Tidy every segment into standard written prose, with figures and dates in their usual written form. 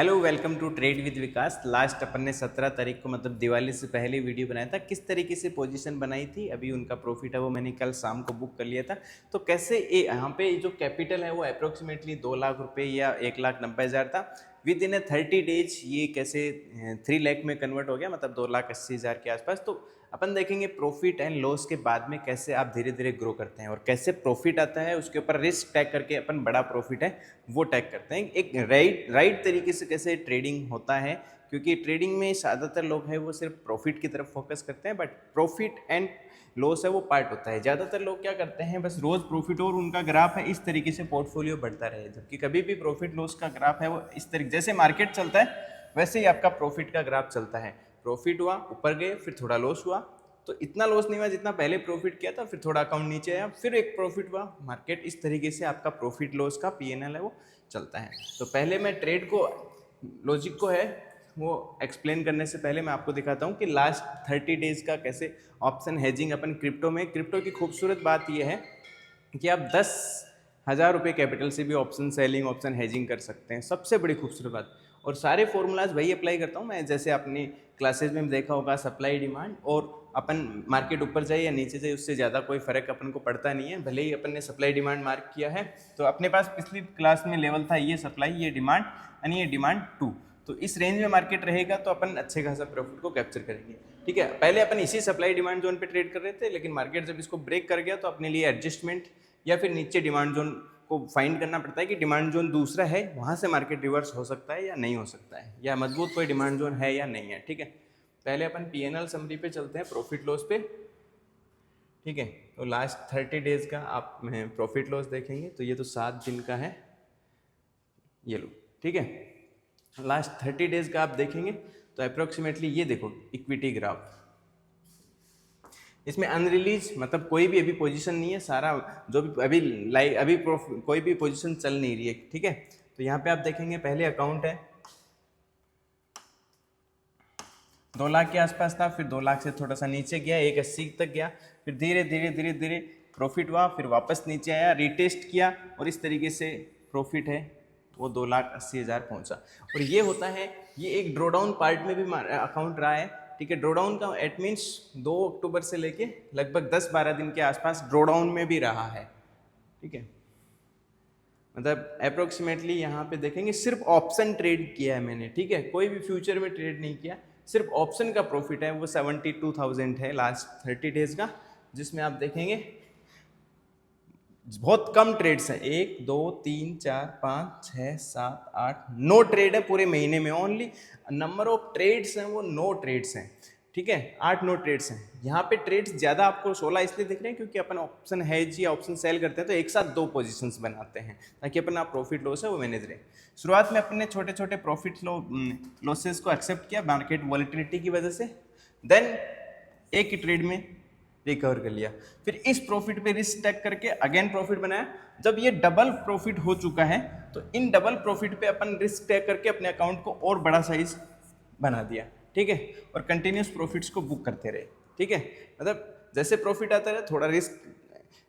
Hello, welcome to trade with Vikas. Last अपन ने 17 तारीख को मतलब दिवाली से पहले वीडियो बनाया था, किस तरीके से पोजीशन बनाई थी। अभी उनका प्रॉफिट है वो मैंने कल शाम को बुक कर लिया था। तो कैसे यहाँ पे जो कैपिटल है वो अप्रोक्सीमेटली 2 लाख रुपए या 1,90,000 था। विद इन 30 डेज ये कैसे 3 लाख में कन्वर्ट हो गया, मतलब 2,80,000 के आसपास। तो अपन देखेंगे प्रॉफिट एंड लॉस के बाद में कैसे आप धीरे धीरे ग्रो करते हैं और कैसे प्रॉफिट आता है, उसके ऊपर रिस्क टैग करके अपन बड़ा प्रॉफिट है वो टैग करते हैं। एक राइट तरीके से कैसे ट्रेडिंग होता है, क्योंकि ट्रेडिंग में ज़्यादातर लोग हैं वो सिर्फ प्रॉफिट की तरफ फोकस करते हैं, बट प्रॉफिट एंड लॉस है वो पार्ट होता है। ज़्यादातर लोग क्या करते हैं, बस रोज़ प्रॉफिट और उनका ग्राफ है इस तरीके से पोर्टफोलियो बढ़ता रहे, जबकि कभी भी प्रॉफिट लॉस का ग्राफ है वो इस तरीके जैसे मार्केट चलता है वैसे ही आपका प्रॉफिट का ग्राफ चलता है। प्रॉफिट हुआ, ऊपर गए, फिर थोड़ा लॉस हुआ, तो इतना लॉस नहीं हुआ जितना पहले प्रॉफिट किया था, फिर थोड़ा अकाउंट नीचे आया, फिर एक प्रॉफिट हुआ। मार्केट इस तरीके से आपका प्रॉफिट लॉस का पीएनएल है वो चलता है। तो पहले मैं ट्रेड को लॉजिक को है वो एक्सप्लेन करने से पहले मैं आपको दिखाता हूँ कि लास्ट 30 डेज का कैसे ऑप्शन हेजिंग अपन क्रिप्टो की खूबसूरत बात यह है कि आप 10,000 रुपये कैपिटल से भी ऑप्शन सेलिंग ऑप्शन हेजिंग कर सकते हैं। सबसे बड़ी खूबसूरत बात, और सारे फॉर्मूलाज वही अप्लाई करता हूँ मैं, जैसे अपनी क्लासेज में देखा होगा सप्लाई डिमांड, और अपन मार्केट ऊपर जाए या नीचे जाए उससे ज़्यादा कोई फर्क अपन को पड़ता नहीं है, भले ही अपन ने सप्लाई डिमांड मार्क किया है। तो अपने पास पिछली क्लास में लेवल था ये सप्लाई, ये डिमांड यानी ये डिमांड 2, तो इस रेंज में मार्केट रहेगा तो अपन अच्छे खासा प्रॉफिट को कैप्चर करेंगे। ठीक है, पहले अपन इसी सप्लाई डिमांड जोन पे ट्रेड कर रहे थे, लेकिन मार्केट जब इसको ब्रेक कर गया तो अपने लिए एडजस्टमेंट या फिर नीचे डिमांड जोन को फाइंड करना पड़ता है कि डिमांड जोन दूसरा है, वहाँ से मार्केट रिवर्स हो सकता है या नहीं हो सकता है, या मजबूत कोई डिमांड जोन है या नहीं है। ठीक है, पहले अपन पीएनएल समरी पे चलते हैं, प्रॉफिट लॉस पे। ठीक है, तो लास्ट 30 डेज का आप प्रॉफिट लॉस देखेंगे तो ये तो 7 दिन का है, ये लो। ठीक है, लास्ट 30 डेज का आप देखेंगे तो अप्रोक्सीमेटली ये देखो इक्विटी ग्राफ, इसमें अनरिलीज मतलब कोई भी अभी पोजीशन नहीं है, सारा जो भी अभी कोई भी पोजीशन चल नहीं रही है। ठीक है, तो यहाँ पे आप देखेंगे पहले अकाउंट है 2 लाख के आसपास था, फिर 2 लाख से थोड़ा सा नीचे गया, 1,80 तक गया, फिर धीरे धीरे धीरे धीरे प्रॉफिट हुआ, फिर वापस नीचे आया, रीटेस्ट किया, और इस तरीके से प्रॉफिट है वो 2,80,000 पहुंचा। और ये होता है, ये एक ड्रॉडाउन पार्ट में भी अकाउंट रहा है। ठीक है, ड्रॉडाउन का एट मीन्स 2 अक्टूबर से लेके लगभग 10-12 दिन के आसपास ड्रॉडाउन में भी रहा है। ठीक है, मतलब अप्रोक्सीमेटली यहाँ पे देखेंगे सिर्फ ऑप्शन ट्रेड किया है मैंने। ठीक है, कोई भी फ्यूचर में ट्रेड नहीं किया, सिर्फ ऑप्शन का प्रॉफिट है वो 72,000 है लास्ट 30 डेज का, जिसमें आप देखेंगे बहुत कम ट्रेड्स हैं, 1 2 3 4 5 6 7 8 9 ट्रेड है पूरे महीने में। ओनली नंबर ऑफ ट्रेड्स हैं वो 9 ट्रेड्स हैं। ठीक है, 8-9 ट्रेड्स हैं। यहाँ पे ट्रेड्स ज़्यादा आपको 16 इसलिए दिख रहे हैं क्योंकि अपन ऑप्शन हेज या ऑप्शन सेल करते हैं तो एक साथ 2 पोजीशंस बनाते हैं ताकि अपना प्रॉफिट लॉस है वो मैनेज रहे। शुरुआत में अपन ने छोटे छोटे प्रॉफिट लॉसेस को एक्सेप्ट किया मार्केट वॉलेटिलिटी की वजह से, देन एक ही ट्रेड में रिकवर कर लिया, फिर इस प्रॉफिट पे रिस्क टैग करके अगेन प्रॉफिट बनाया। जब ये डबल प्रॉफिट हो चुका है तो इन डबल प्रॉफिट पे अपन रिस्क टैग करके अपने अकाउंट को और बड़ा साइज बना दिया। ठीक है, और कंटिन्यूस प्रॉफिट्स को बुक करते रहे। ठीक है, मतलब जैसे प्रॉफिट आता रहा थोड़ा रिस्क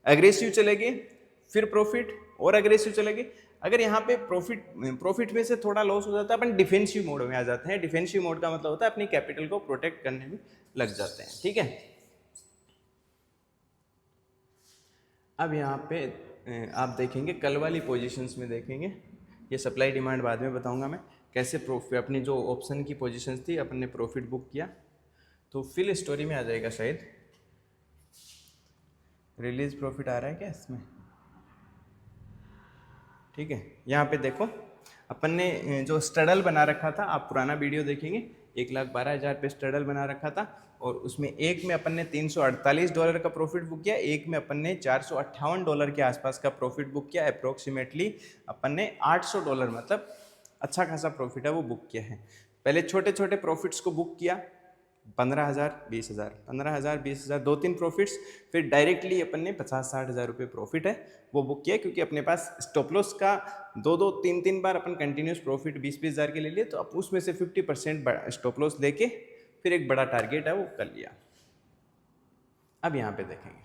एग्रेसिव चलेगी, फिर प्रॉफिट और एग्रेसिव चलेगी। अगर यहाँ पे प्रॉफिट में से थोड़ा लॉस हो जाता है अपन डिफेंसिव मोड में आ जाते हैं। डिफेंसिव मोड का मतलब होता है अपनी कैपिटल को प्रोटेक्ट करने में लग जाते हैं। ठीक है, अब यहाँ पे आप देखेंगे कल वाली पोजीशंस में देखेंगे, ये सप्लाई डिमांड बाद में बताऊंगा मैं कैसे प्रॉफिट अपनी जो ऑप्शन की पोजीशंस थी अपन ने प्रॉफिट बुक किया। तो फिल स्टोरी में आ जाएगा शायद, रिलीज प्रॉफिट आ रहा है क्या इसमें। ठीक है, यहाँ पे देखो अपन ने जो स्टडल बना रखा था, आप पुराना वीडियो देखेंगे, 1,12,000 पे स्टडल बना रखा था, और उसमें एक में अपन ने $348 का प्रॉफिट बुक किया, एक में अपन ने $458 के आसपास का प्रॉफिट बुक किया। अप्रोक्सीमेटली अपन ने $800 मतलब अच्छा खासा प्रॉफिट है वो बुक किया है। पहले छोटे छोटे प्रॉफिट्स को बुक किया, 15,000 20,000 15,000 20,000 2-3 प्रॉफिट्स, फिर डायरेक्टली अपन ने 50-60 हज़ार रुपये प्रॉफिट है वो बुक किया, क्योंकि अपने पास स्टॉप लॉस का 2-2 3-3 बार अपन कंटिन्यूस प्रॉफिट 20-20 हज़ार के ले लिए, तो अब उसमें से 50% स्टॉप लॉस लेके फिर एक बड़ा टारगेट है वो कर लिया। अब यहाँ पे देखेंगे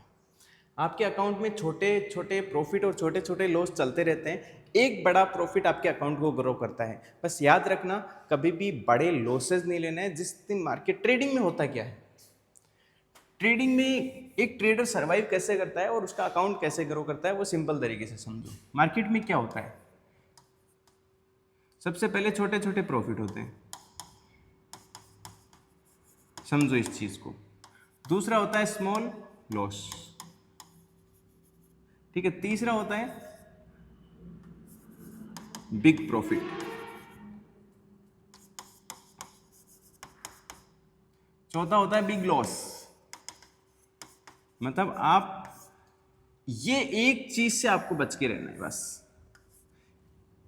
आपके अकाउंट में छोटे छोटे प्रॉफिट और छोटे छोटे लॉस चलते रहते हैं। एक बड़ा प्रॉफिट आपके अकाउंट को ग्रो करता है। बस याद रखना कभी भी बड़े लॉसेस नहीं लेना है। जिस दिन मार्केट ट्रेडिंग में होता क्या है, ट्रेडिंग में एक ट्रेडर सर्वाइव कैसे करता है और उसका अकाउंट कैसे ग्रो करता है वो सिंपल तरीके से समझो। मार्केट में क्या होता है, सबसे पहले छोटे छोटे प्रॉफिट होते हैं, समझो इस चीज को। दूसरा होता है स्मॉल लॉस, ठीक है। तीसरा होता है बिग प्रॉफिट, चौथा होता है बिग लॉस। मतलब आप ये एक चीज से आपको बच के रहना है बस।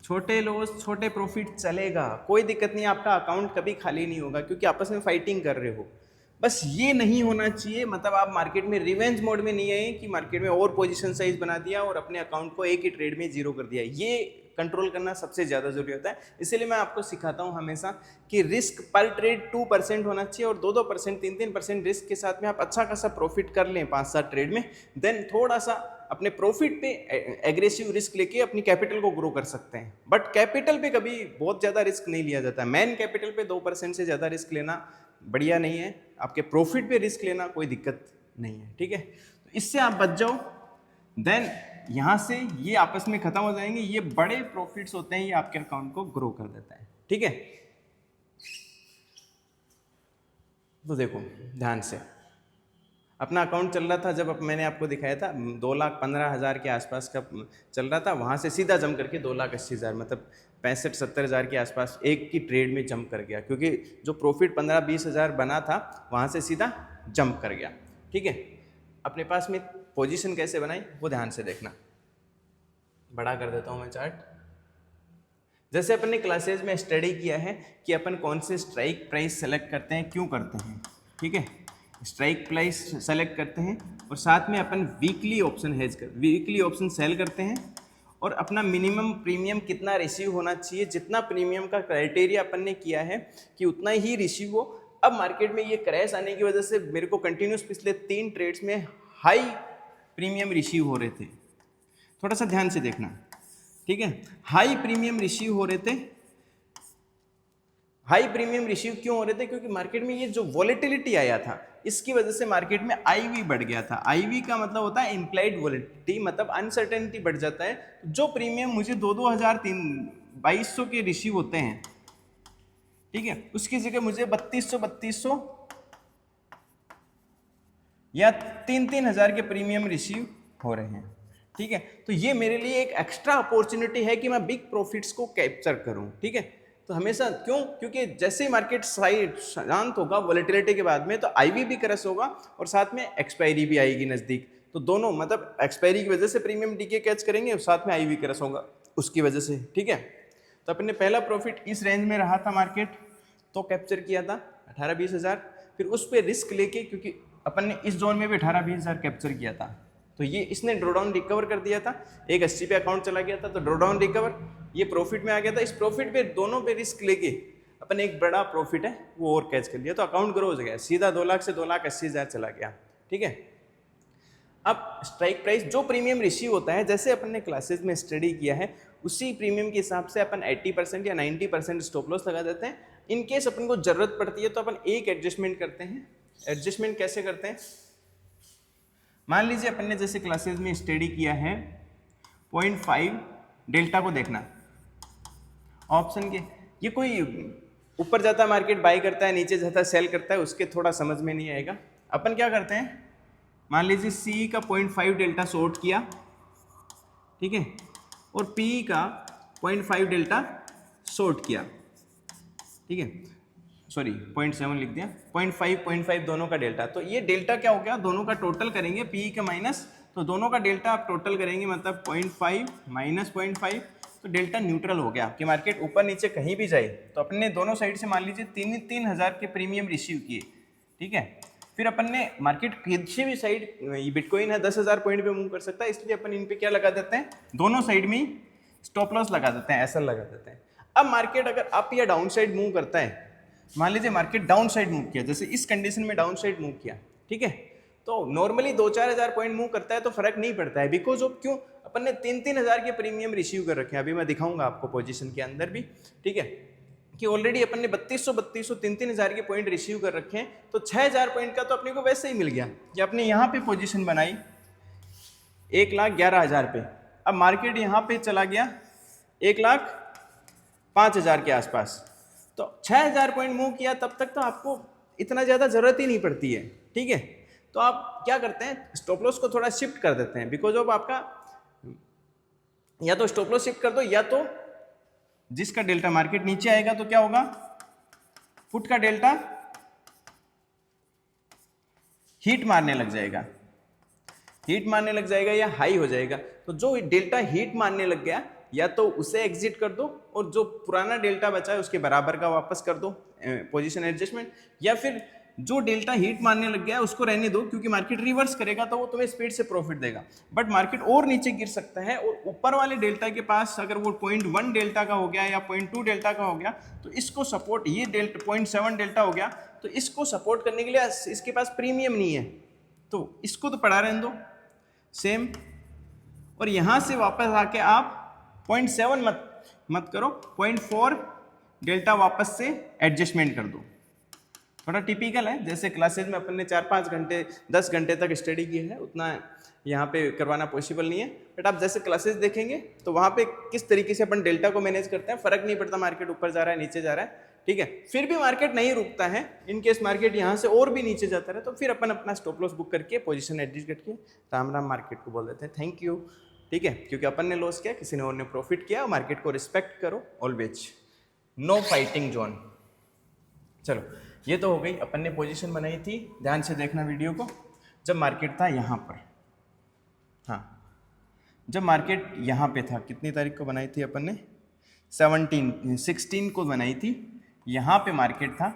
छोटे लॉस छोटे प्रॉफिट चलेगा, कोई दिक्कत नहीं, आपका अकाउंट कभी खाली नहीं होगा क्योंकि आपस में फाइटिंग कर रहे हो। बस ये नहीं होना चाहिए, मतलब आप मार्केट में रिवेंज मोड में नहीं आए कि मार्केट में और पोजीशन साइज बना दिया और अपने अकाउंट को एक ही ट्रेड में जीरो कर दिया। ये कंट्रोल करना सबसे ज़्यादा जरूरी होता है। इसीलिए मैं आपको सिखाता हूँ हमेशा कि रिस्क पर ट्रेड 2% होना चाहिए और 2-2%, 3-3% रिस्क के साथ में आप अच्छा खासा प्रॉफिट कर लें 5-7 ट्रेड में, देन थोड़ा सा अपने प्रॉफिट पे एग्रेसिव रिस्क लेके अपनी कैपिटल को ग्रो कर सकते हैं। बट कैपिटल पे कभी बहुत ज़्यादा रिस्क नहीं लिया जाता। मैन कैपिटल पे 2% से ज़्यादा रिस्क लेना बढ़िया नहीं है, आपके प्रॉफिट पे रिस्क लेना कोई दिक्कत नहीं है, ठीक है। तो इससे आप बच जाओ, देन यहाँ से ये आपस में खत्म हो जाएंगे। ये बड़े प्रॉफिट्स होते हैं, ये आपके अकाउंट को ग्रो कर देता है, ठीक है। तो देखो ध्यान से, अपना अकाउंट चल रहा था जब मैंने आपको दिखाया था 2,15,000 के आसपास का चल रहा था, वहाँ से सीधा जंप करके 2,80,000 मतलब 65-70 हज़ार के आसपास एक की ट्रेड में जंप कर गया, क्योंकि जो प्रॉफिट 15-20 हज़ार बना था वहाँ से सीधा जंप कर गया, ठीक है। अपने पास में पोजीशन कैसे बनाई वो ध्यान से देखना। बड़ा कर देता हूँ मैं चार्ट। जैसे अपन ने क्लासेज में स्टडी किया है कि अपन कौन से स्ट्राइक प्राइस सेलेक्ट करते हैं, क्यों करते हैं, ठीक है। स्ट्राइक प्राइस सेलेक्ट करते हैं और साथ में अपन weekly option weekly option sell करते हैं और अपना मिनिमम प्रीमियम कितना रिसीव होना चाहिए, जितना प्रीमियम का क्राइटेरिया अपन ने किया है कि उतना ही रिसीव हो। अब मार्केट में ये क्रैश आने की वजह से मेरे को कंटिन्यूस पिछले 3 ट्रेड्स में हाई प्रीमियम रिसीव हो रहे थे। थोड़ा सा ध्यान से देखना, ठीक है। हाई प्रीमियम रिसीव हो रहे थे। हाई प्रीमियम रिसीव क्यों हो रहे थे, क्योंकि मार्केट में ये जो वॉलेटिलिटी आया था इसकी वजह से मार्केट में आईवी बढ़ गया था। आईवी का मतलब होता है इम्प्लाइड वॉलेटिलिटी, मतलब अनसर्टेनिटी बढ़ जाता है। जो प्रीमियम मुझे 2,000-2,200 के रिसीव होते हैं, ठीक है, उसकी जगह मुझे 3,200 या 3-3 हज़ार के प्रीमियम रिसीव हो रहे हैं, ठीक है। तो ये मेरे लिए एक एक्स्ट्रा अपॉर्चुनिटी है कि मैं बिग प्रॉफिट्स को कैप्चर करूं, ठीक है। तो हमेशा क्यों, क्योंकि जैसे ही मार्केट साइड शांत होगा वॉलेटिलिटी के बाद में, तो आईवी भी क्रैश होगा और साथ में एक्सपायरी भी आएगी नज़दीक। तो दोनों मतलब एक्सपायरी की वजह से प्रीमियम डीके कैच करेंगे और साथ में आईवी क्रैश होगा उसकी वजह से, ठीक है। तो अपने पहला प्रॉफिट इस रेंज में रहा था मार्केट, तो कैप्चर किया था 18-20 हज़ार। फिर उस पर रिस्क लेके, क्योंकि अपन ने इस जोन में भी 18-20 हज़ार कैप्चर किया था, तो ये इसने ड्रॉडाउन रिकवर कर दिया था। 180 पे अकाउंट चला गया था तो ड्रॉडाउन रिकवर, ये प्रॉफिट में आ गया था। इस प्रॉफिट पे दोनों पे रिस्क लेके अपन एक बड़ा प्रॉफिट है वो और कैच कर लिया, तो अकाउंट ग्रो हो गया, सीधा 2 लाख से 2,80,000 चला गया, ठीक है। अब स्ट्राइक प्राइस जो प्रीमियम रिसीव होता है, जैसे अपन ने क्लासेज में स्टडी किया है, उसी प्रीमियम के हिसाब से अपन 80% या 90% स्टॉप लॉस लगा देते हैं। इन केस अपन को जरूरत पड़ती है तो अपन एक एडजस्टमेंट करते हैं। एडजस्टमेंट कैसे करते हैं, मान लीजिए अपन ने जैसे क्लासेज में स्टडी किया है 0.5 डेल्टा को देखना ऑप्शन के, ये कोई ऊपर जाता है मार्केट बाई करता है, नीचे जाता है सेल करता है, उसके थोड़ा समझ में नहीं आएगा। अपन क्या करते हैं, मान लीजिए सी का 0.5 डेल्टा शॉर्ट किया, ठीक है, और पी का 0.5 डेल्टा शॉर्ट किया, ठीक है, सॉरी 0.7 लिख दिया, 0.5 दोनों का डेल्टा। तो ये डेल्टा क्या हो गया, दोनों का टोटल करेंगे पी का माइनस, तो दोनों का डेल्टा आप टोटल करेंगे, मतलब 0.5 माइनस 0.5, तो डेल्टा न्यूट्रल हो गया कि मार्केट ऊपर नीचे कहीं भी जाए तो अपन ने दोनों साइड से मान लीजिए 3 हज़ार के प्रीमियम रिसीव किए, ठीक है। फिर अपन ने मार्केट किसी भी साइड, बिटकॉइन है 10,000 पॉइंट पे मूव कर सकता है, इसलिए अपन इन पे क्या लगा देते हैं, दोनों साइड में स्टॉप लॉस लगा देते हैं, ऐसा लगा देते हैं। अब मार्केट अगर अप या डाउन साइड मूव करता है, मान लीजिए मार्केट डाउन साइड मूव किया, जैसे इस कंडीशन में डाउन साइड मूव किया, ठीक है, तो नॉर्मली 2-4 हज़ार पॉइंट मूव करता है तो फर्क नहीं पड़ता है, बिकॉज ऑफ क्यों, अपन ने 3-3 हज़ार के प्रीमियम रिसीव कर रखे हैं, अभी मैं दिखाऊंगा आपको पोजीशन के अंदर भी, ठीक है, कि ऑलरेडी अपन ने 3200 3-3 हज़ार के पॉइंट रिसीव कर रखे हैं, तो 6,000 पॉइंट का तो अपने को वैसे ही मिल गया कि अपने यहाँ पे पोजीशन बनाई 1,11,000 पे, अब मार्केट यहाँ पे चला गया 1,05,000 के आसपास, तो 6,000 पॉइंट मूव किया, तब तक तो आपको इतना ज़्यादा ज़रूरत ही नहीं पड़ती है, ठीक है। तो आप क्या करते हैं, स्टॉप लॉस को थोड़ा शिफ्ट कर देते हैं, बिकॉज ऑफ आपका या तो स्टॉप लॉस शिफ्ट कर दो, या तो जिसका डेल्टा मार्केट नीचे आएगा तो क्या होगा, पुट का डेल्टा हीट मारने लग जाएगा, हीट मारने लग जाएगा या हाई हो जाएगा। तो जो डेल्टा हीट मारने लग गया या तो उसे एग्जिट कर दो, और जो पुराना डेल्टा बचा है उसके बराबर का वापस कर दो पोजीशन एडजस्टमेंट, या फिर जो डेल्टा हीट मारने लग गया है उसको रहने दो, क्योंकि मार्केट रिवर्स करेगा तो वो तुम्हें स्पीड से प्रॉफिट देगा। बट मार्केट और नीचे गिर सकता है, और ऊपर वाले डेल्टा के पास अगर वो 0.1 डेल्टा का हो गया या 0.2 डेल्टा का हो गया, तो इसको सपोर्ट, ये डेल्टा 0.7 डेल्टा हो गया, तो इसको सपोर्ट करने के लिए इसके पास प्रीमियम नहीं है, तो इसको तो पड़ा रहने दो सेम, और यहां से वापस आके आप 0.7 मत करो, 0.4 डेल्टा वापस से एडजस्टमेंट कर दो। थोड़ा टिपिकल है, जैसे क्लासेज में अपन ने 4-5 घंटे 10 घंटे तक स्टडी की है, उतना यहाँ पे करवाना पॉसिबल नहीं है, बट आप जैसे क्लासेज देखेंगे तो वहाँ पे किस तरीके से अपन डेल्टा को मैनेज करते हैं, फर्क नहीं पड़ता मार्केट ऊपर जा रहा है नीचे जा रहा है, ठीक है। फिर भी मार्केट नहीं रुकता है, इन केस मार्केट यहाँ से और भी नीचे जाता रहे तो फिर अपन अपना स्टॉप लॉस बुक करके पोजीशन एडजस्ट करके राम राम मार्केट को बोल देते हैं थैंक यू, ठीक है, क्योंकि अपन ने लॉस किया, किसी ने और ने प्रॉफिट किया, मार्केट को रिस्पेक्ट करो ऑलवेज, नो फाइटिंग जोन। चलो ये तो हो गई, अपन ने पोजीशन बनाई थी, ध्यान से देखना वीडियो को, जब मार्केट था यहाँ पर, हाँ जब मार्केट यहाँ पे था, कितनी तारीख को बनाई थी अपन ने, 16 को बनाई थी, यहाँ पे मार्केट था।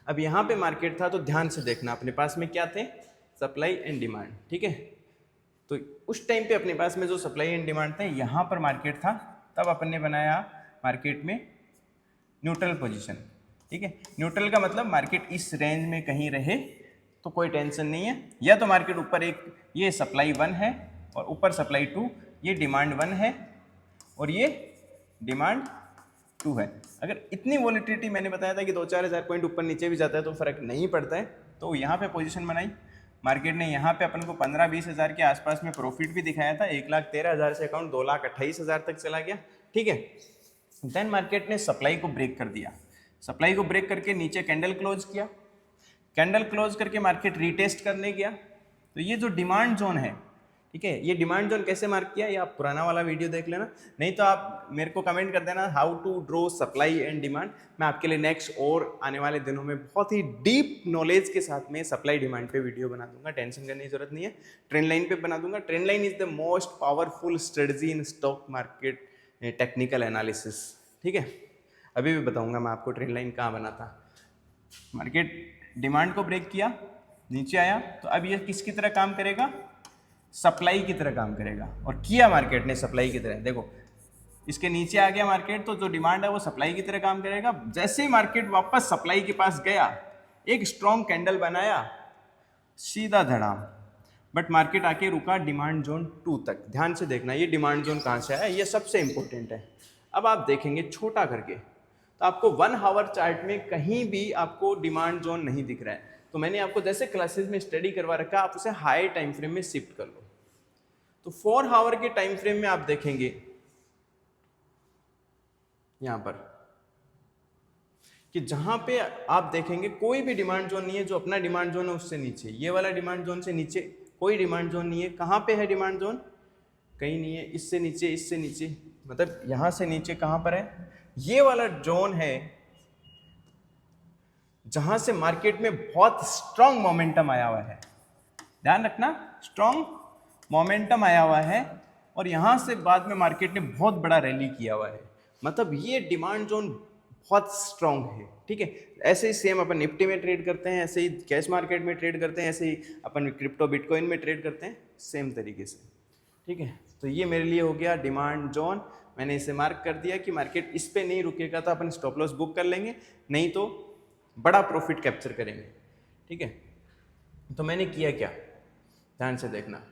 अब यहाँ पे मार्केट था तो ध्यान से देखना, अपने पास में क्या थे, सप्लाई एंड डिमांड, ठीक है। तो उस टाइम पे अपने पास में जो सप्लाई एंड डिमांड थे, यहाँ पर मार्केट था, तब अपन ने बनाया मार्केट में न्यूट्रल पोजीशन, ठीक है। न्यूट्रल का मतलब मार्केट इस रेंज में कहीं रहे तो कोई टेंशन नहीं है, या तो मार्केट ऊपर एक, ये सप्लाई 1 है और ऊपर सप्लाई 2, ये डिमांड 1 है और ये डिमांड 2 है। अगर इतनी वॉलिटिलिटी मैंने बताया था कि 2-4 हज़ार पॉइंट ऊपर नीचे भी जाता है तो फर्क नहीं पड़ता है, तो यहाँ पे पोजीशन बनाई मार्केट ने, यहाँ पे अपन को 15-20 हज़ार के आसपास में प्रॉफिट भी दिखाया था, 1,13,000 से अकाउंट 2,28,000 तक चला गया, ठीक है। देन मार्केट ने सप्लाई को ब्रेक कर दिया, सप्लाई को ब्रेक करके नीचे कैंडल क्लोज किया, कैंडल क्लोज करके मार्केट रीटेस्ट करने गया, तो ये जो डिमांड जोन है, ठीक है, ये डिमांड जोन कैसे मार्क किया, ये आप पुराना वाला वीडियो देख लेना, नहीं तो आप मेरे को कमेंट कर देना how to draw supply and demand, मैं आपके लिए नेक्स्ट और आने वाले दिनों में बहुत ही डीप नॉलेज के साथ में सप्लाई डिमांड पे वीडियो बना दूंगा, टेंशन करने की जरूरत नहीं है। ट्रेंड लाइन पे बना दूंगा, trend line is the most powerful strategy in stock market technical analysis, ठीक है। अभी भी बताऊंगा मैं आपको ट्रेंड लाइन कहाँ बना था। मार्केट डिमांड को ब्रेक किया, नीचे आया, तो अब ये किसकी तरह काम करेगा, सप्लाई की तरह काम करेगा, और किया मार्केट ने सप्लाई की तरह, देखो इसके नीचे आ गया मार्केट, तो जो डिमांड है वो सप्लाई की तरह काम करेगा। जैसे ही मार्केट वापस सप्लाई के पास गया, एक स्ट्रॉन्ग कैंडल बनाया, सीधा धड़ाम, बट मार्केट आके रुका डिमांड जोन 2 तक। ध्यान से देखना ये डिमांड जोन कहाँ से आया, ये सबसे इंपॉर्टेंट है। अब आप देखेंगे छोटा करके तो आपको 1 आवर चार्ट में कहीं भी आपको डिमांड जोन नहीं दिख रहा है, तो मैंने आपको जैसे क्लासेस में स्टडी करवा रखा, आप उसे हाई टाइम फ्रेम में शिफ्ट कर लो। तो 4 आवर के टाइम फ्रेम में आप देखेंगे यहां पर कि जहां पे आप देखेंगे कोई भी डिमांड जोन नहीं है, जो अपना डिमांड जोन है उससे नीचे, ये वाला डिमांड जोन से नीचे कोई डिमांड जोन नहीं है। कहां पे है डिमांड जोन, कहीं नहीं है, इससे नीचे, इससे नीचे, मतलब यहां से नीचे कहां पर है, ये वाला जोन है जहां से मार्केट में बहुत स्ट्रांग मोमेंटम आया हुआ है। ध्यान रखना, स्ट्रांग मोमेंटम आया हुआ है, और यहां से बाद में मार्केट ने बहुत बड़ा रैली किया हुआ है, मतलब ये डिमांड जोन बहुत स्ट्रांग है, ठीक है। ऐसे ही सेम अपन निफ्टी में ट्रेड करते हैं, ऐसे ही कैश मार्केट में ट्रेड करते हैं, ऐसे ही अपन क्रिप्टो बिटकॉइन में ट्रेड करते हैं, सेम तरीके से, ठीक है। तो ये मेरे लिए हो गया डिमांड जोन, मैंने इसे मार्क कर दिया कि मार्केट इस पे नहीं रुकेगा तो अपन स्टॉप लॉस बुक कर लेंगे, नहीं तो बड़ा प्रॉफिट कैप्चर करेंगे, ठीक है। तो मैंने किया क्या, ध्यान से देखना,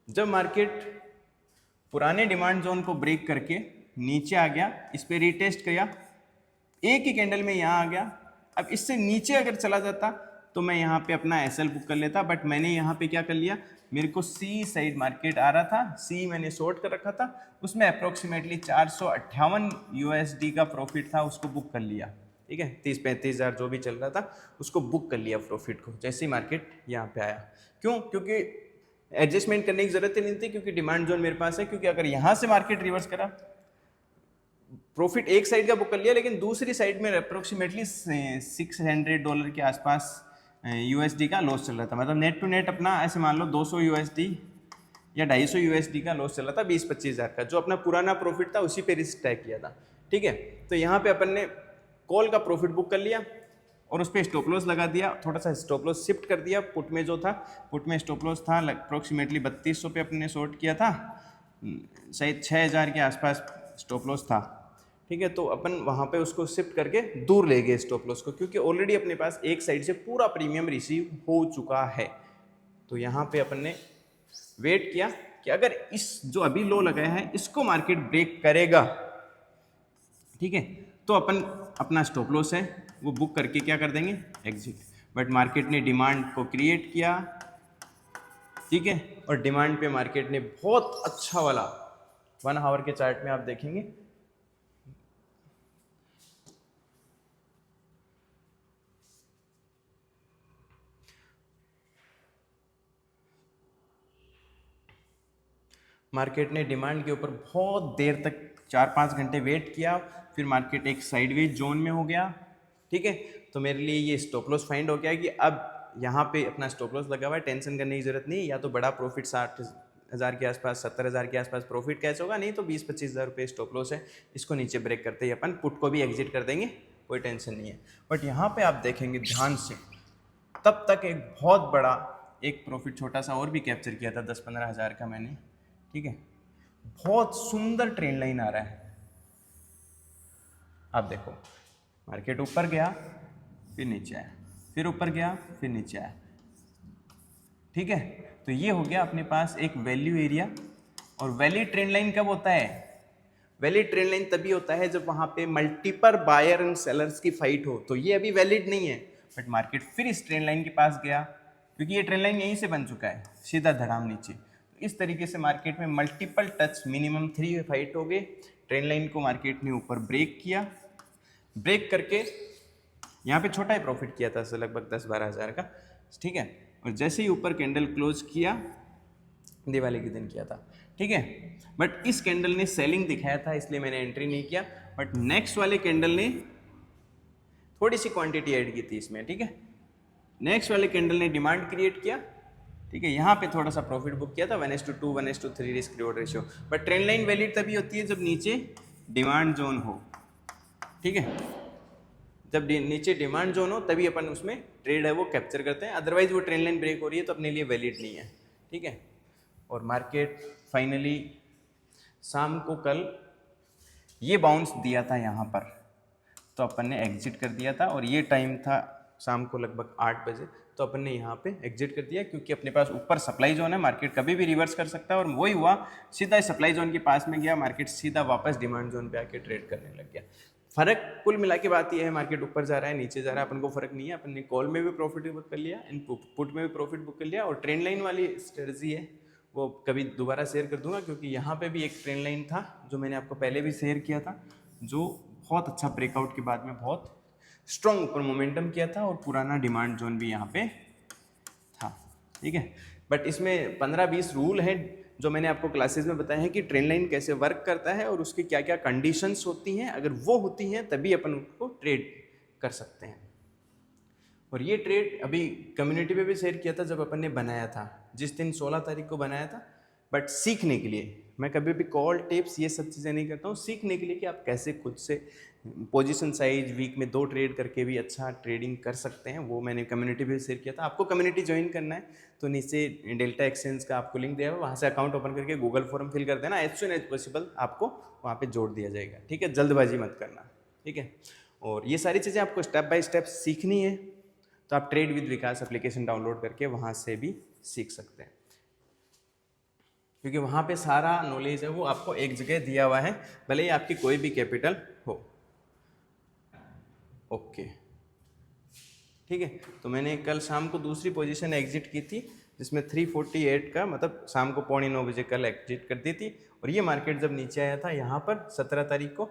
जब मार्केट पुराने डिमांड जोन को ब्रेक करके नीचे आ गया, इस पे रीटेस्ट किया, एक ही कैंडल में यहाँ आ गया। अब इससे नीचे अगर चला जाता तो मैं यहाँ पे अपना एसएल बुक कर लेता, बट मैंने यहाँ पे क्या कर लिया, मेरे को सी साइड मार्केट आ रहा था, सी मैंने शॉर्ट कर रखा था, उसमें अप्रोक्सीमेटली 458 यूएसडी का प्रॉफिट था, उसको बुक कर लिया। ठीक है, 30-35 हज़ार जो भी चल रहा था उसको बुक कर लिया प्रॉफिट को, जैसे ही मार्केट यहाँ पे आया। क्यों? क्योंकि एडजस्टमेंट करने की जरूरत ही नहीं थी, क्योंकि डिमांड जोन मेरे पास है। क्योंकि अगर यहाँ से मार्केट रिवर्स करा, प्रॉफिट एक साइड का बुक कर लिया, लेकिन दूसरी साइड में अप्रोक्सीमेटली $600 के आसपास यूएसडी का लॉस चल रहा था। मतलब नेट टू नेट अपना ऐसे मान लो 200 यूएसडी या 250 यूएसडी का लॉस चल रहा था 20-25 हज़ार का, जो अपना पुराना प्रॉफिट था उसी पे रिस्क टैग किया था। ठीक है, तो यहाँ पे अपन ने कॉल का प्रॉफिट बुक कर लिया और उस पर स्टॉप लॉस लगा दिया, थोड़ा सा स्टॉप लॉस शिफ्ट कर दिया। पुट में जो था, पुट में स्टॉप लॉस था अप्रोक्सीमेटली 3200 पे अपने शॉर्ट किया था, शायद 6000 के आसपास स्टॉप लॉस था। ठीक है, तो अपन वहाँ पे उसको शिफ्ट करके दूर ले गए स्टॉप लॉस को, क्योंकि ऑलरेडी अपने पास एक साइड से पूरा प्रीमियम रिसीव हो चुका है। तो यहाँ पे अपन ने वेट किया कि अगर इस जो अभी लो लगाया है इसको मार्केट ब्रेक करेगा, ठीक है, तो अपन अपना स्टॉप लॉस है वो बुक करके क्या कर देंगे, एग्जिट। बट मार्केट ने डिमांड को क्रिएट किया, ठीक है, और डिमांड पे मार्केट ने बहुत अच्छा वाला 1 आवर के चार्ट में आप देखेंगे मार्केट ने डिमांड के ऊपर बहुत देर तक 4-5 घंटे वेट किया, फिर मार्केट एक साइडवेज जोन में हो गया। ठीक है, तो मेरे लिए ये स्टॉप लॉस फाइंड हो गया कि अब यहाँ पे अपना स्टॉप लॉस लगा हुआ है, टेंशन करने की जरूरत नहीं। या तो बड़ा प्रॉफिट 60,000 के आसपास, 70,000 के आसपास प्रॉफिट कैच होगा, नहीं तो 20-25 हज़ार रुपये स्टॉप लॉस है, इसको नीचे ब्रेक करते ही अपन पुट को भी एग्जिट कर देंगे, कोई टेंशन नहीं है। बट यहाँ पे आप देखेंगे ध्यान से, तब तक एक बहुत बड़ा एक प्रॉफिट छोटा सा और भी कैप्चर किया था 10-15 हज़ार का मैंने। ठीक है, बहुत सुंदर ट्रेंड लाइन आ रहा है। आप देखो, मार्केट ऊपर गया फिर नीचे आया, फिर ऊपर गया फिर नीचे आया। ठीक है, तो ये हो गया अपने पास एक वैल्यू एरिया। और वैलिड ट्रेंड लाइन कब होता है? वैलिड ट्रेंड लाइन तभी होता है जब वहां पे मल्टीपल बायर एंड सेलर्स की फाइट हो। तो ये अभी वैलिड नहीं है, बट मार्केट फिर इस ट्रेंड लाइन के पास गया, क्योंकि ये ट्रेंड लाइन यहीं से बन चुका है, सीधा धड़ाम नीचे। इस तरीके से मार्केट में मल्टीपल टच, मिनिमम 3 फाइट हो गए। ट्रेंड लाइन को मार्केट ने ऊपर ब्रेक किया, ब्रेक करके यहाँ पे छोटा ही प्रॉफिट किया था, लगभग 10-12 हज़ार का। ठीक है, और जैसे ही ऊपर कैंडल क्लोज किया, दिवाली के दिन किया था, ठीक है, बट इस कैंडल ने सेलिंग दिखाया था, इसलिए मैंने एंट्री नहीं किया। बट नेक्स्ट वाले कैंडल ने थोड़ी सी क्वांटिटी ऐड की थी इसमें। ठीक है, नेक्स्ट वाले कैंडल ने डिमांड क्रिएट किया। ठीक है, यहाँ पे थोड़ा सा प्रॉफिट बुक किया था 1:2, 1:3 risk reward ratio. But trend line valid तभी होती है जब नीचे डिमांड जोन हो। ठीक है, जब नीचे डिमांड जोन हो तभी अपन उसमें ट्रेड है वो कैप्चर करते हैं, अदरवाइज वो ट्रेंड लाइन ब्रेक हो रही है तो अपने लिए वैलिड नहीं है। ठीक है, और मार्केट फाइनली शाम को कल ये बाउंस दिया था यहाँ पर, तो अपन ने एग्जिट कर दिया था। और ये टाइम था शाम को लगभग 8 बजे, तो अपन ने यहाँ पे एग्जिट कर दिया, क्योंकि अपने पास ऊपर सप्लाई जोन है, मार्केट कभी भी रिवर्स कर सकता है। और वही हुआ, सीधा सप्लाई जोन के पास में गया, मार्केट सीधा वापस डिमांड जोन पे आके ट्रेड करने लग गया। फर्क कुल मिला के बात यह है, मार्केट ऊपर जा रहा है नीचे जा रहा है, अपन को फर्क नहीं है। अपन ने कॉल में भी प्रॉफिट बुक कर लिया, इन पुट में भी प्रॉफिट बुक कर लिया। और ट्रेंड लाइन वाली स्ट्रेटजी है वो कभी दोबारा शेयर कर दूंगा, क्योंकि यहाँ पे भी एक ट्रेंड लाइन था जो मैंने आपको पहले भी शेयर किया था, जो बहुत अच्छा ब्रेकआउट के बाद में बहुत स्ट्रॉन्ग ऊपर मोमेंटम किया था, और पुराना डिमांड जोन भी यहाँ पे था। ठीक है, बट इसमें 15-20 रूल हैं जो मैंने आपको क्लासेस में बताया है कि ट्रेंड लाइन कैसे वर्क करता है और उसकी क्या क्या कंडीशंस होती हैं। अगर वो होती हैं तभी अपन उसको ट्रेड कर सकते हैं। और ये ट्रेड अभी कम्युनिटी पे भी शेयर किया था जब अपन ने बनाया था, जिस दिन 16 तारीख को बनाया था। बट सीखने के लिए मैं कभी भी कॉल टिप्स ये सब चीज़ें नहीं करता हूँ, सीखने के लिए कि आप कैसे खुद से पोजीशन साइज वीक में 2 ट्रेड करके भी अच्छा ट्रेडिंग कर सकते हैं, वो मैंने कम्युनिटी पे शेयर किया था। आपको कम्युनिटी ज्वाइन करना है तो नीचे डेल्टा एक्सचेंज का आपको लिंक दिया है, वहाँ से अकाउंट ओपन करके गूगल फॉर्म फिल कर देना, एज सुन एज पॉसिबल आपको वहाँ पे जोड़ दिया जाएगा। ठीक है, जल्दबाजी मत करना। ठीक है, और ये सारी चीज़ें आपको स्टेप बाय स्टेप सीखनी है, तो आप trade with Vikas application download करके वहाँ से भी सीख सकते हैं। क्योंकि वहाँ पे सारा नॉलेज है वो आपको एक जगह दिया हुआ है, भले ही आपकी कोई भी कैपिटल हो। ओके, ठीक है। तो मैंने कल शाम को दूसरी पोजीशन एग्जिट की थी, जिसमें 348 का मतलब शाम को 9:15 कल एग्जिट कर दी थी। और ये मार्केट जब नीचे आया था यहाँ पर 17 तारीख को,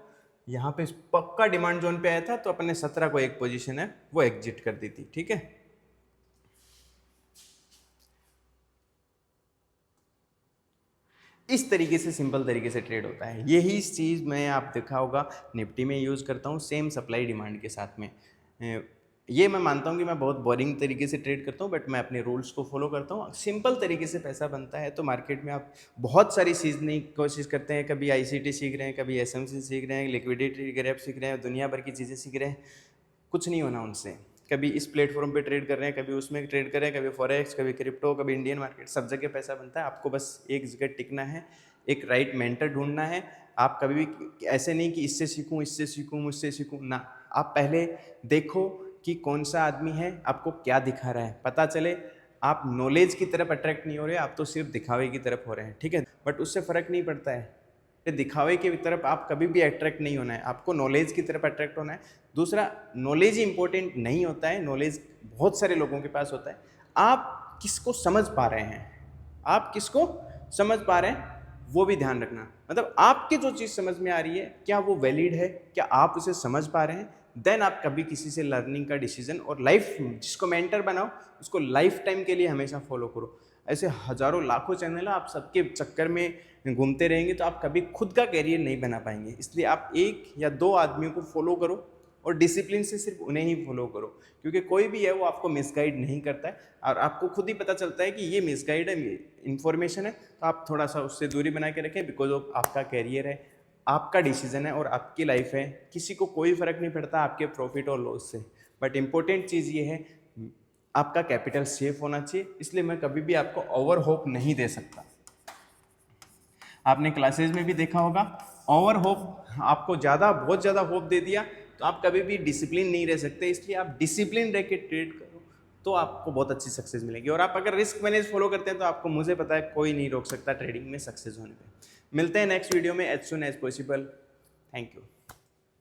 यहाँ पे पक्का डिमांड जोन पे आया था, तो अपने 17 को एक पोजीशन है वो एग्जिट कर दी थी, ठीक है। इस तरीके से सिंपल तरीके से ट्रेड होता है। यही चीज़ मैं आप देखा होगा निफ्टी में यूज़ करता हूँ, सेम सप्लाई डिमांड के साथ में। ये मैं मानता हूँ कि मैं बहुत बोरिंग तरीके से ट्रेड करता हूँ, बट मैं अपने रूल्स को फॉलो करता हूँ। सिंपल तरीके से पैसा बनता है। तो मार्केट में आप बहुत सारी सीखने की कोशिश करते हैं, कभी ICT सीख रहे हैं, कभी SMC सीख रहे हैं, लिक्विडिटी ग्रैप सीख रहे हैं, दुनिया भर की चीज़ें सीख रहे हैं, कुछ नहीं होना उनसे। कभी इस प्लेटफॉर्म पे ट्रेड कर रहे हैं, कभी उसमें ट्रेड कर रहे हैं, कभी फॉरेक्स, कभी क्रिप्टो, कभी इंडियन मार्केट, सब जगह पैसा बनता है। आपको बस एक जगह टिकना है, एक राइट मेंटर ढूंढना है। आप कभी भी ऐसे नहीं कि इससे सीखूं, इससे सीखूं, मुझसे सीखूं ना। आप पहले देखो कि कौन सा आदमी है, आपको क्या दिखा रहा है, पता चले। आप नॉलेज की तरफ अट्रैक्ट नहीं हो रहे, आप तो सिर्फ दिखावे की तरफ हो रहे हैं, ठीक है। बट उससे फ़र्क नहीं पड़ता है, दिखावे की तरफ आप कभी भी अट्रैक्ट नहीं होना है, आपको नॉलेज की तरफ अट्रैक्ट होना है। दूसरा, नॉलेज ही इंपॉर्टेंट नहीं होता है, नॉलेज बहुत सारे लोगों के पास होता है। आप किसको समझ पा रहे हैं, आप किसको समझ पा रहे हैं, वो भी ध्यान रखना। मतलब आपकी जो चीज़ समझ में आ रही है, क्या वो वैलिड है, क्या आप उसे समझ पा रहे हैं। देन आप कभी किसी से लर्निंग का डिसीजन, और लाइफ जिसको मेंटर बनाओ उसको लाइफ टाइम के लिए हमेशा फॉलो करो। ऐसे हजारों लाखों चैनल है, आप सबके चक्कर में घूमते रहेंगे तो आप कभी खुद का कैरियर नहीं बना पाएंगे। इसलिए आप 1 या 2 आदमियों को फॉलो करो, और डिसिप्लिन से सिर्फ उन्हें ही फॉलो करो, क्योंकि कोई भी है वो आपको मिसगाइड नहीं करता है, और आपको खुद ही पता चलता है कि ये मिसगाइड है, इन्फॉर्मेशन है। तो आप थोड़ा सा उससे दूरी बना के रखें, बिकॉज ऑफ आपका कैरियर है, आपका डिसीजन है और आपकी लाइफ है। किसी को कोई फर्क नहीं पड़ता आपके प्रॉफिट और लॉस से। बट इंपॉर्टेंट चीज़ ये है, आपका कैपिटल सेफ होना चाहिए। इसलिए मैं कभी भी आपको ओवर होप नहीं दे सकता। आपने क्लासेज में भी देखा होगा, ओवर होप, आपको बहुत ज़्यादा होप दे दिया तो आप कभी भी डिसिप्लिन नहीं रह सकते। इसलिए आप डिसिप्लिन रह के ट्रेड करो, तो आपको बहुत अच्छी सक्सेस मिलेगी। और आप अगर रिस्क मैनेज फॉलो करते हैं तो आपको, मुझे पता है, कोई नहीं रोक सकता ट्रेडिंग में सक्सेस होने पे। मिलते हैं नेक्स्ट वीडियो में as soon as possible. Thank you.